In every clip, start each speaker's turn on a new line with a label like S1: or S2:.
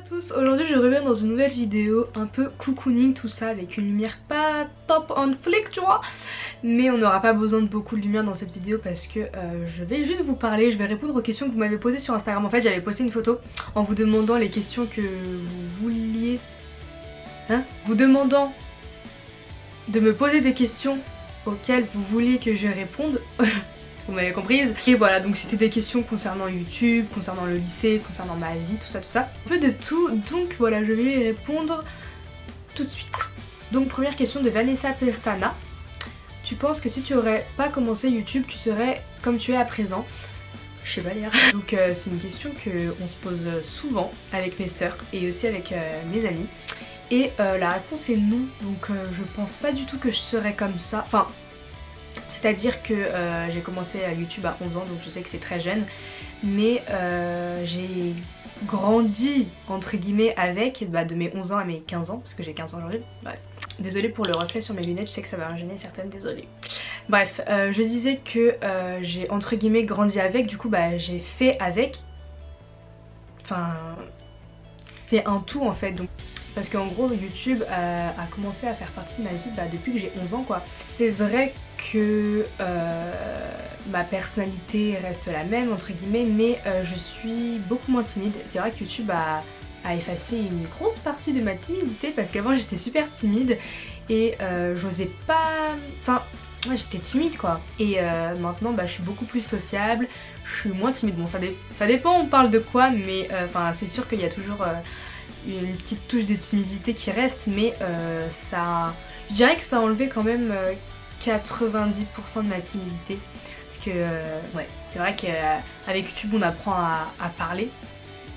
S1: à tous, aujourd'hui je reviens dans une nouvelle vidéo un peu cocooning tout ça avec une lumière pas top on flick tu vois, mais on n'aura pas besoin de beaucoup de lumière dans cette vidéo parce que je vais juste vous parler, je vais répondre aux questions que vous m'avez posées sur Instagram. En fait j'avais posté une photo en vous demandant les questions que vous vouliez, vous demandant de me poser des questions auxquelles vous vouliez que je réponde. Vous m'avez comprise. Et voilà, donc c'était des questions concernant YouTube, concernant le lycée, concernant ma vie, tout ça. Un peu de tout, donc voilà, je vais y répondre tout de suite. Donc première question de Vanessa Pestana. Tu penses que si tu aurais pas commencé YouTube, tu serais comme tu es à présent? Je sais pas lire. Donc c'est une question qu'on se pose souvent avec mes sœurs et aussi avec mes amis. Et la réponse est non, donc je pense pas du tout que je serais comme ça. Enfin, c'est-à-dire que j'ai commencé à YouTube à 11 ans, donc je sais que c'est très jeune, mais j'ai grandi entre guillemets avec, de mes 11 ans à mes 15 ans, parce que j'ai 15 ans aujourd'hui, bref. Désolée pour le reflet sur mes lunettes, je sais que ça va en gêner certaines, désolée. Bref, je disais que j'ai entre guillemets grandi avec, du coup j'ai fait avec, enfin c'est un tout en fait, donc parce qu'en gros YouTube a commencé à faire partie de ma vie depuis que j'ai 11 ans quoi. C'est vrai que ma personnalité reste la même entre guillemets, mais je suis beaucoup moins timide. C'est vrai que YouTube a effacé une grosse partie de ma timidité parce qu'avant j'étais super timide et j'osais pas... Enfin ouais, j'étais timide quoi. Et maintenant je suis beaucoup plus sociable, je suis moins timide. Bon ça dépend on parle de quoi, mais c'est sûr qu'il y a toujours... une petite touche de timidité qui reste, mais ça, je dirais que ça a enlevé quand même 90% de ma timidité, parce que ouais, c'est vrai qu'avec YouTube on apprend à parler,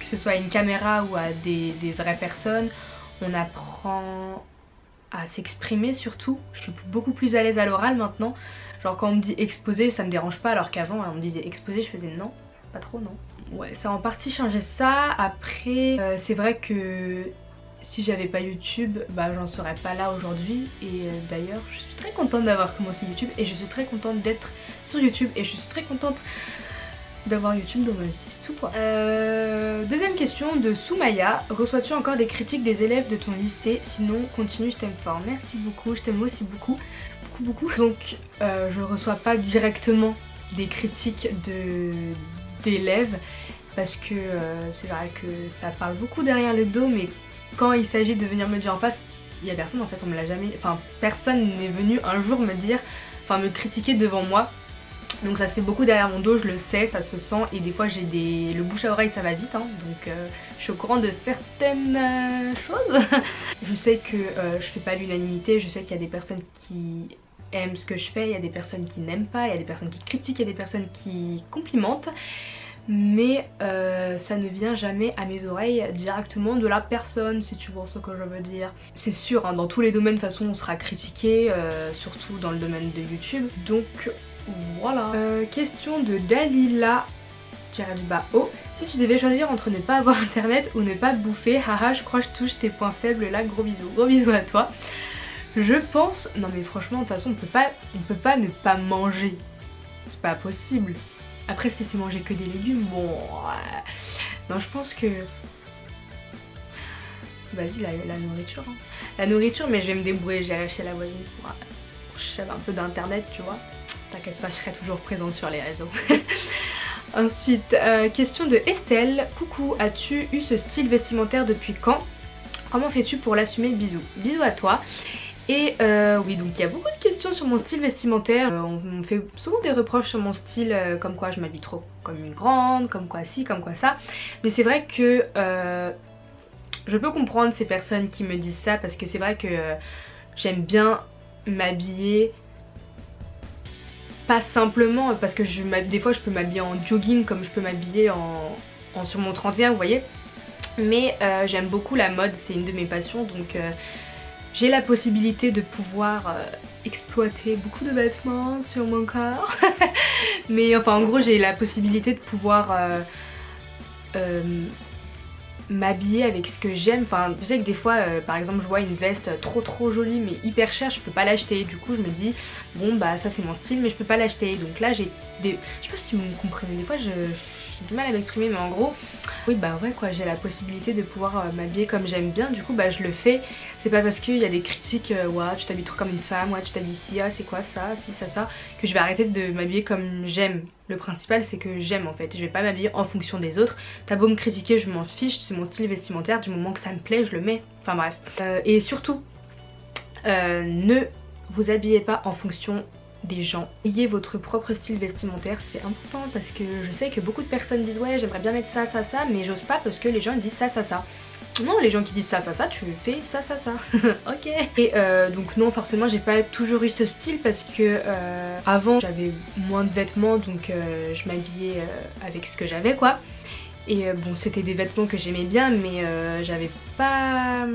S1: que ce soit à une caméra ou à des vraies personnes, on apprend à s'exprimer surtout. Je suis beaucoup plus à l'aise à l'oral maintenant, genre quand on me dit exposer ça me dérange pas, alors qu'avant on me disait exposer je faisais non, pas trop non. Ouais, ça a en partie changé ça. Après, c'est vrai que si j'avais pas YouTube, j'en serais pas là aujourd'hui. Et d'ailleurs, je suis très contente d'avoir commencé YouTube et je suis très contente d'être sur YouTube et je suis très contente d'avoir YouTube dans ma vie, c'est tout quoi. Deuxième question de Soumaya. Reçois-tu encore des critiques des élèves de ton lycée? Sinon, continue, je t'aime fort. Merci beaucoup, je t'aime aussi beaucoup. Beaucoup. Donc, je reçois pas directement des critiques d'élèves parce que c'est vrai que ça parle beaucoup derrière le dos, mais quand il s'agit de venir me dire en face, il y a personne en fait, on me l'a jamais, personne n'est venu un jour me dire, me critiquer devant moi. Donc ça se fait beaucoup derrière mon dos, je le sais, ça se sent, et des fois j'ai le bouche à oreille, ça va vite donc je suis au courant de certaines choses. Je sais que je fais pas l'unanimité, je sais qu'il y a des personnes qui aiment ce que je fais, il y a des personnes qui n'aiment pas, il y a des personnes qui critiquent, il y a des personnes qui complimentent, mais ça ne vient jamais à mes oreilles directement de la personne, si tu vois ce que je veux dire. C'est sûr, dans tous les domaines de toute façon on sera critiqué, surtout dans le domaine de YouTube, donc voilà. Question de Dalila _O. Si tu devais choisir entre ne pas avoir internet ou ne pas bouffer, haha je crois que je touche tes points faibles là, gros bisous à toi. Je pense, non mais franchement de toute façon on peut pas ne pas manger, c'est pas possible. Après si c'est manger que des légumes, bon... Non je pense que... Vas-y la nourriture La nourriture, mais je vais me débrouiller, j'irai chez la voisine pour chercher un peu d'internet tu vois. T'inquiète pas, je serai toujours présente sur les réseaux. Ensuite, question de Estelle. Coucou, as-tu eu ce style vestimentaire depuis quand? Comment fais-tu pour l'assumer? Bisous. Bisous à toi. Et oui, donc il y a beaucoup de questions sur mon style vestimentaire. On me fait souvent des reproches sur mon style, comme quoi je m'habille trop comme une grande, comme quoi ci, comme quoi ça. Mais c'est vrai que je peux comprendre ces personnes qui me disent ça, parce que c'est vrai que j'aime bien m'habiller, pas simplement parce que des fois je peux m'habiller en jogging comme je peux m'habiller sur mon 31, vous voyez. Mais j'aime beaucoup la mode, c'est une de mes passions, donc... j'ai la possibilité de pouvoir exploiter beaucoup de vêtements sur mon corps. Mais en gros j'ai la possibilité de pouvoir m'habiller avec ce que j'aime. Je sais que des fois par exemple je vois une veste trop jolie mais hyper chère, je peux pas l'acheter. Du coup je me dis bon ça c'est mon style mais je peux pas l'acheter. Donc là j'ai des... Je sais pas si vous me comprenez, des fois j'ai du mal à m'exprimer, mais en gros, oui bah ouais quoi, j'ai la possibilité de pouvoir m'habiller comme j'aime bien, du coup bah je le fais. C'est pas parce qu'il y a des critiques, ouais tu t'habilles trop comme une femme, ouais tu t'habilles si, ah c'est quoi ça, si ça, que je vais arrêter de m'habiller comme j'aime. Le principal c'est que j'aime en fait, je vais pas m'habiller en fonction des autres. T'as beau me critiquer, je m'en fiche, c'est mon style vestimentaire, du moment que ça me plaît je le mets, enfin bref. Et surtout, ne vous habillez pas en fonction des gens. Ayez votre propre style vestimentaire, c'est important parce que je sais que beaucoup de personnes disent ouais j'aimerais bien mettre ça, mais j'ose pas parce que les gens ils disent ça. Non, les gens qui disent ça, tu fais ça. Ok. Et donc non, forcément j'ai pas toujours eu ce style parce que avant j'avais moins de vêtements, donc je m'habillais avec ce que j'avais quoi. Et bon c'était des vêtements que j'aimais bien, mais j'avais pas...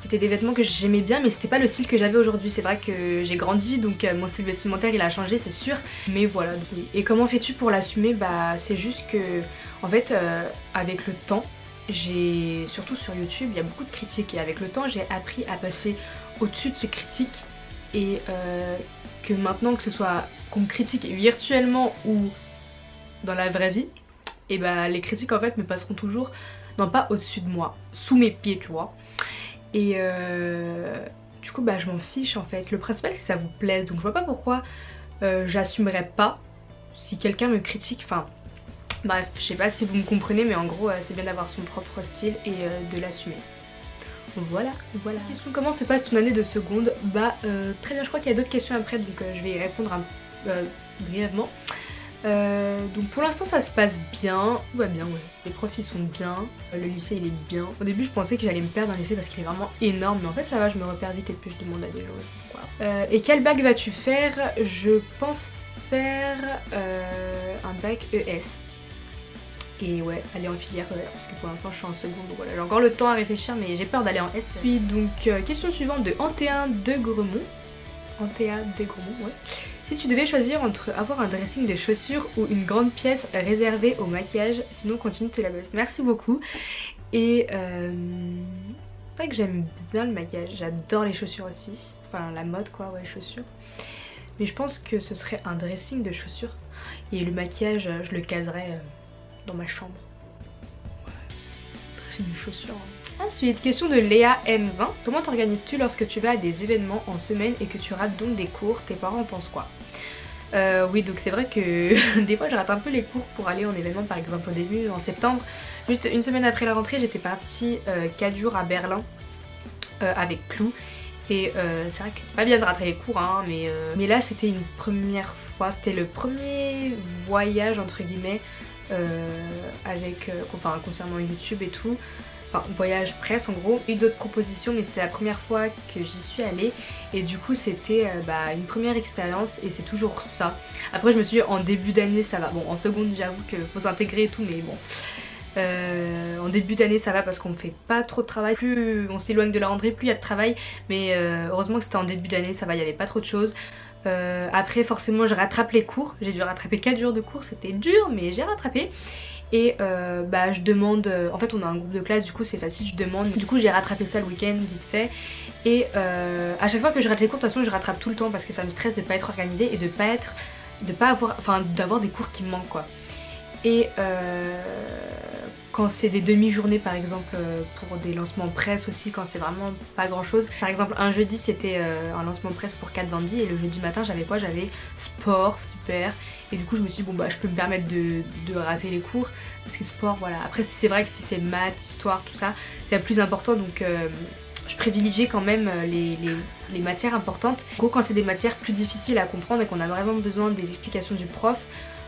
S1: C'était des vêtements que j'aimais bien, mais c'était pas le style que j'avais aujourd'hui. C'est vrai que j'ai grandi, donc mon style vestimentaire il a changé c'est sûr. Mais voilà, donc, oui. Et comment fais-tu pour l'assumer? Bah c'est juste que en fait avec le temps, surtout sur YouTube il y a beaucoup de critiques, et avec le temps j'ai appris à passer au-dessus de ces critiques. Et que maintenant, que ce soit qu'on me critique virtuellement ou dans la vraie vie, et bah les critiques en fait me passeront toujours, non pas au-dessus de moi, sous mes pieds tu vois. Et du coup bah je m'en fiche en fait. Le principal c'est que ça vous plaise, donc je vois pas pourquoi j'assumerais pas si quelqu'un me critique, enfin bref je sais pas si vous me comprenez, mais en gros c'est bien d'avoir son propre style et de l'assumer. Voilà. Question: comment se passe ton année de seconde? Bah très bien, je crois qu'il y a d'autres questions après, donc je vais y répondre brièvement. Donc pour l'instant ça se passe bien, tout va bien, ouais. Les profs ils sont bien, le lycée il est bien. Au début je pensais que j'allais me perdre dans le lycée parce qu'il est vraiment énorme, mais en fait ça va, je me repère vite et puis je demande à des gens aussi quoi. Et quel bac vas-tu faire? Je pense faire un bac ES. Et ouais, aller en filière ES parce que pour l'instant je suis en seconde, donc voilà, j'ai encore le temps à réfléchir, mais j'ai peur d'aller en S. Puis donc question suivante de Antéa de Gremont. Ouais. Si tu devais choisir entre avoir un dressing de chaussures ou une grande pièce réservée au maquillage, sinon continue de la buzz. Merci beaucoup. Et c'est vrai que j'aime bien le maquillage, j'adore les chaussures aussi. Enfin la mode quoi, ouais, chaussures. Mais je pense que ce serait un dressing de chaussures. Et le maquillage, je le caserais dans ma chambre. Ouais, dressing de chaussures. Ensuite, question de Léa M20. Comment t'organises-tu lorsque tu vas à des événements en semaine et que tu rates donc des cours? Tes parents en pensent quoi? Oui, donc c'est vrai que des fois je rate un peu les cours pour aller en événement, par exemple au début, en septembre. Juste une semaine après la rentrée, j'étais partie 4 jours à Berlin avec Clou. Et c'est vrai que c'est pas bien de rater les cours, hein, mais là c'était une première fois, c'était le premier voyage entre guillemets enfin, concernant YouTube et tout. Enfin voyage presse en gros. J'ai eu d'autres propositions mais c'était la première fois que j'y suis allée et du coup c'était une première expérience et c'est toujours ça. Après je me suis dit en début d'année ça va, bon en seconde j'avoue qu'il faut s'intégrer et tout, mais bon en début d'année ça va parce qu'on fait pas trop de travail, plus on s'éloigne de la rentrée plus il y a de travail, mais heureusement que c'était en début d'année, ça va, il y avait pas trop de choses. Après forcément je rattrape les cours, j'ai dû rattraper 4 jours de cours, c'était dur mais j'ai rattrapé. Et je demande, en fait on a un groupe de classe du coup c'est facile, je demande, du coup j'ai rattrapé ça le week-end vite fait. Et à chaque fois que je rate les cours, de toute façon je rattrape tout le temps parce que ça me stresse de pas être organisée et d'avoir des cours qui me manquent quoi. Et quand c'est des demi-journées par exemple pour des lancements presse aussi, quand c'est vraiment pas grand chose. Par exemple un jeudi c'était un lancement presse pour 4 vendis et le jeudi matin j'avais quoi? J'avais sport, super. Et du coup je me suis dit bon bah je peux me permettre de rater les cours parce que sport voilà. Après c'est vrai que si c'est maths, histoire, tout ça c'est le plus important, donc je privilégie quand même les matières importantes. En gros quand c'est des matières plus difficiles à comprendre et qu'on a vraiment besoin des explications du prof,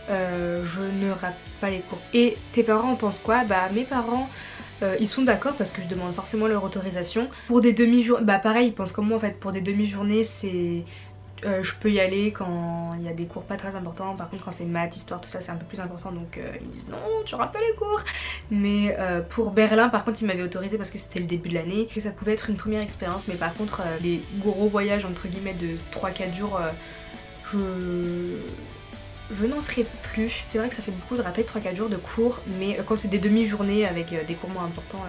S1: je ne rate pas les cours. Et tes parents en pensent quoi? Bah mes parents ils sont d'accord parce que je demande forcément leur autorisation. Pour des demi-journées, bah pareil ils pensent comme moi en fait, pour des demi-journées c'est... je peux y aller quand il y a des cours pas très importants, par contre quand c'est maths, histoire, tout ça c'est un peu plus important, donc ils me disent non tu rates pas les cours. Mais pour Berlin par contre ils m'avaient autorisé parce que c'était le début de l'année, que ça pouvait être une première expérience, mais par contre les gros voyages entre guillemets de 3-4 jours je n'en ferai plus. C'est vrai que ça fait beaucoup de rater 3-4 jours de cours, mais quand c'est des demi-journées avec des cours moins importants,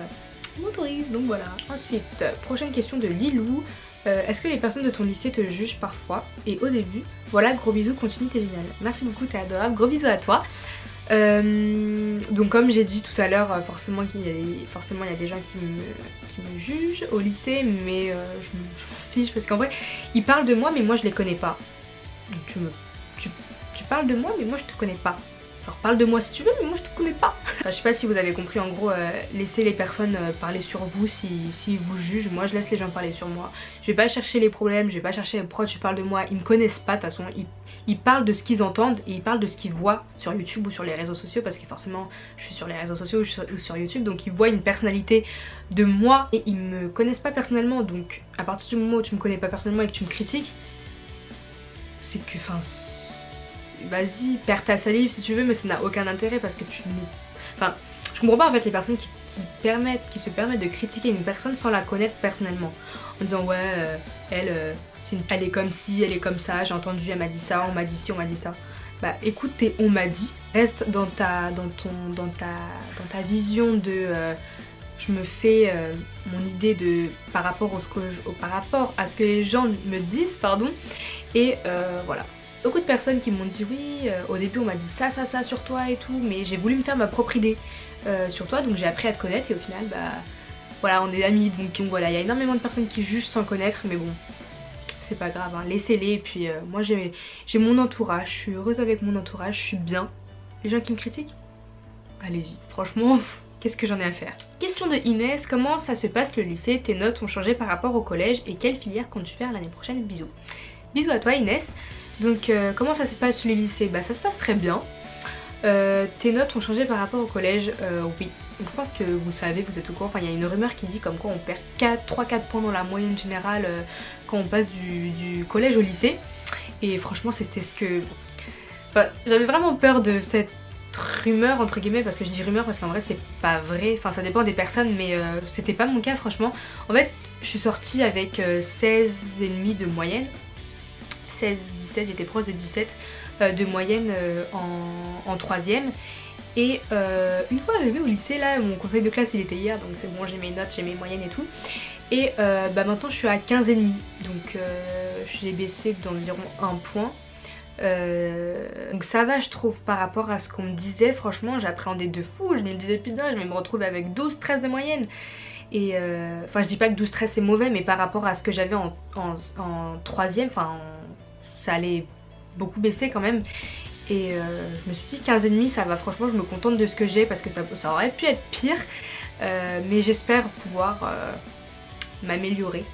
S1: on m'autorise, donc voilà. Ensuite, prochaine question de Lilou. Est-ce que les personnes de ton lycée te jugent parfois? Et au début, voilà, gros bisous, continue, t'es génial. Merci beaucoup, t'es adorable, gros bisous à toi. Donc comme j'ai dit tout à l'heure, forcément il y a des gens qui me jugent au lycée, mais je m'en fiche parce qu'en vrai ils parlent de moi mais moi je les connais pas. Donc tu parles de moi mais moi je te connais pas. Alors parle de moi si tu veux mais moi je te connais pas. Enfin, je sais pas si vous avez compris, en gros laissez les personnes parler sur vous si vous jugent. Moi je laisse les gens parler sur moi. Je vais pas chercher les problèmes, je vais pas chercher pourquoi tu parles de moi. Ils me connaissent pas de toute façon, ils parlent de ce qu'ils entendent et ils parlent de ce qu'ils voient sur YouTube ou sur les réseaux sociaux, parce que forcément je suis sur les réseaux sociaux ou sur YouTube, donc ils voient une personnalité de moi et ils me connaissent pas personnellement. Donc à partir du moment où tu me connais pas personnellement et que tu me critiques, c'est que enfin vas-y, perds ta salive si tu veux, mais ça n'a aucun intérêt parce que enfin, je comprends pas en fait les personnes qui se permettent de critiquer une personne sans la connaître personnellement. En disant ouais, elle est comme ci, elle est comme ça, j'ai entendu, elle m'a dit ça, on m'a dit ci, on m'a dit ça. Bah écoute, on m'a dit, reste dans ta vision de je me fais mon idée de par rapport à ce que les gens me disent, pardon, et voilà. Beaucoup de personnes qui m'ont dit oui, au début on m'a dit ça sur toi et tout, mais j'ai voulu me faire ma propre idée sur toi, donc j'ai appris à te connaître et au final bah voilà, on est amis, donc voilà, il y a énormément de personnes qui jugent sans connaître, mais bon, c'est pas grave, hein, laissez-les. Et puis moi j'ai mon entourage, je suis heureuse avec mon entourage, je suis bien. Les gens qui me critiquent, allez-y, franchement, qu'est-ce que j'en ai à faire. Question de Inès, comment ça se passe le lycée, tes notes ont changé par rapport au collège et quelle filière comptes-tu faire l'année prochaine? Bisous. Bisous à toi Inès. Donc comment ça se passe le lycée? Bah ça se passe très bien. Tes notes ont changé par rapport au collège? Oui. Donc, je pense que vous savez, vous êtes au courant, enfin il y a une rumeur qui dit comme quoi on perd 3-4 points dans la moyenne générale quand on passe du collège au lycée. Et franchement c'était ce que... Enfin, j'avais vraiment peur de cette rumeur entre guillemets, parce que je dis rumeur parce qu'en vrai c'est pas vrai, enfin ça dépend des personnes, mais c'était pas mon cas franchement. En fait je suis sortie avec 16,5 de moyenne, 16-17, j'étais proche de 17 de moyenne en 3ème. Et une fois arrivée au lycée, là mon conseil de classe il était hier, donc c'est bon, j'ai mes notes, j'ai mes moyennes et tout. Et bah maintenant je suis à 15,5, donc j'ai baissé d'environ 1 point. Donc ça va je trouve par rapport à ce qu'on me disait. Franchement j'appréhendais de fou, je me disais putain je vais me retrouver avec 12-13 de moyenne. Et enfin je dis pas que 12-13 c'est mauvais, mais par rapport à ce que j'avais en 3ème, enfin ça allait beaucoup baisser quand même. Et je me suis dit 15,5 ça va, franchement je me contente de ce que j'ai parce que ça aurait pu être pire. Mais j'espère pouvoir m'améliorer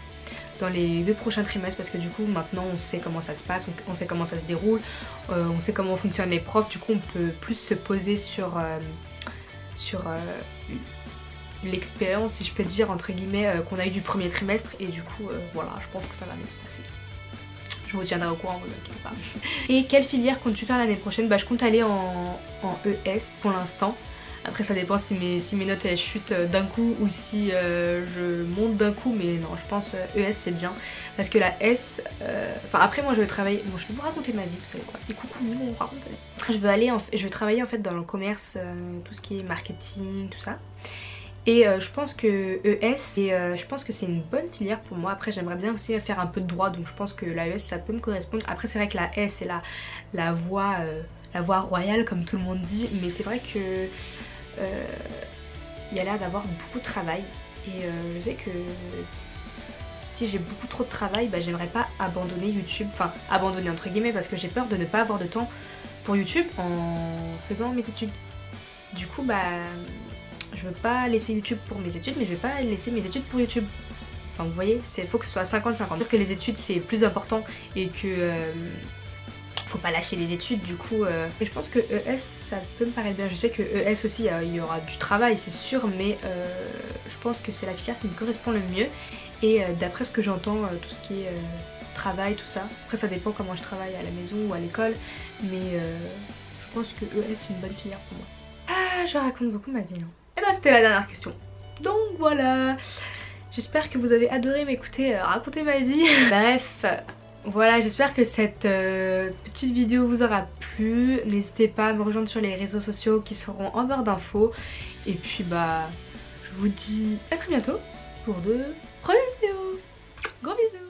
S1: dans les 2 prochains trimestres, parce que du coup maintenant on sait comment ça se passe, on sait comment ça se déroule, on sait comment fonctionnent les profs, du coup on peut plus se poser sur l'expérience si je peux dire entre guillemets qu'on a eu du premier trimestre, et du coup voilà, je pense que ça va bien se passer. Je vous tiendrai au courant, vous inquiétez pas. Et quelle filière comptes-tu faire l'année prochaine? Bah je compte aller en ES pour l'instant. Après ça dépend si mes notes elles chutent d'un coup ou si je monte d'un coup, mais non je pense ES c'est bien. Parce que la S, enfin après moi je vais travailler, bon je vais vous raconter ma vie, vous savez quoi, c'est coucou, on va raconter. Je vais travailler en fait dans le commerce, tout ce qui est marketing, tout ça. Et je pense que ES, je pense que c'est une bonne filière pour moi. Après j'aimerais bien aussi faire un peu de droit, donc je pense que la ES ça peut me correspondre. Après c'est vrai que la S c'est la voie royale comme tout le monde dit, mais c'est vrai que il y a l'air d'avoir beaucoup de travail. Et je sais que si j'ai beaucoup trop de travail, bah, j'aimerais pas abandonner YouTube, enfin abandonner entre guillemets, parce que j'ai peur de ne pas avoir de temps pour YouTube en faisant mes études. Du coup bah je veux pas laisser YouTube pour mes études, mais je vais pas laisser mes études pour YouTube. Enfin vous voyez, faut que ce soit 50-50. Dire que les études c'est plus important et que faut pas lâcher les études, du coup et je pense que ES ça peut me paraître bien. Je sais que ES aussi il y aura du travail c'est sûr, mais je pense que c'est la filière qui me correspond le mieux. Et d'après ce que j'entends, tout ce qui est travail, tout ça, après ça dépend comment je travaille à la maison ou à l'école, mais je pense que ES c'est une bonne filière pour moi. Ah, je raconte beaucoup ma vie, hein. Et bah c'était la dernière question. Donc voilà, j'espère que vous avez adoré m'écouter raconter ma vie. Bref, voilà, j'espère que cette petite vidéo vous aura plu. N'hésitez pas à me rejoindre sur les réseaux sociaux qui seront en barre d'infos. Et puis bah, je vous dis à très bientôt pour de prochaines vidéos. Gros bisous.